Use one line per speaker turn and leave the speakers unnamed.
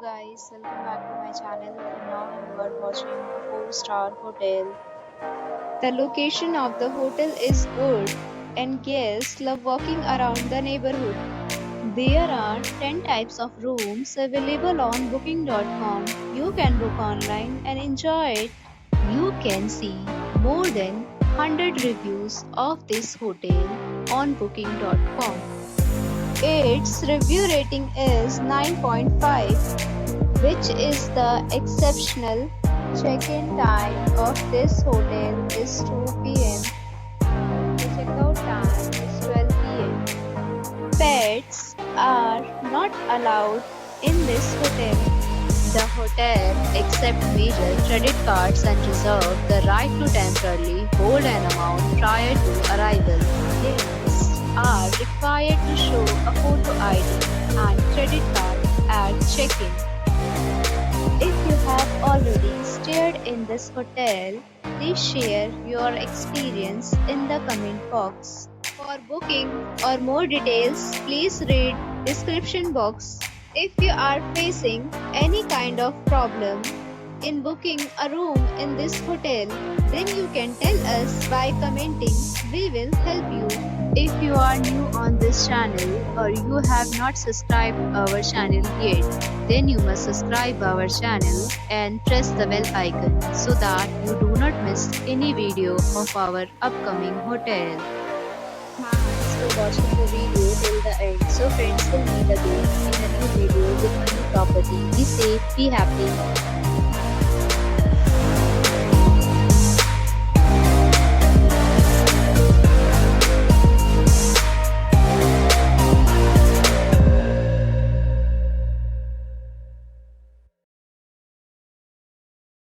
guys, welcome back to my channel and now you are watching a 4-star hotel. The location of the hotel is good and guests love walking around the neighborhood. There are 10 types of rooms available on booking.com. You can book online and enjoy it. You can see more than 100 reviews of this hotel on booking.com. Its review rating is 9.5, which is the exceptional. Check-in time of this hotel is 2 p.m. The checkout time is 12 p.m. Pets are not allowed in this hotel. The hotel accepts major credit cards and reserves the right to temporarily hold an amount prior to arrival. Guests are required to show a photo ID and credit card at check-in. If you have already stayed in this hotel, please share your experience in the comment box. For booking or more details, please read description box. If you are facing any kind of problem in booking a room in this hotel, then you can tell us by commenting. We will help you. If you are new on this channel or you have not subscribed our channel yet, then you must subscribe our channel and press the bell icon so that you do not miss any video of our upcoming hotel. Thanks for watching the video till the end. So friends, will meet again in a new video with a new property. Be safe, be happy.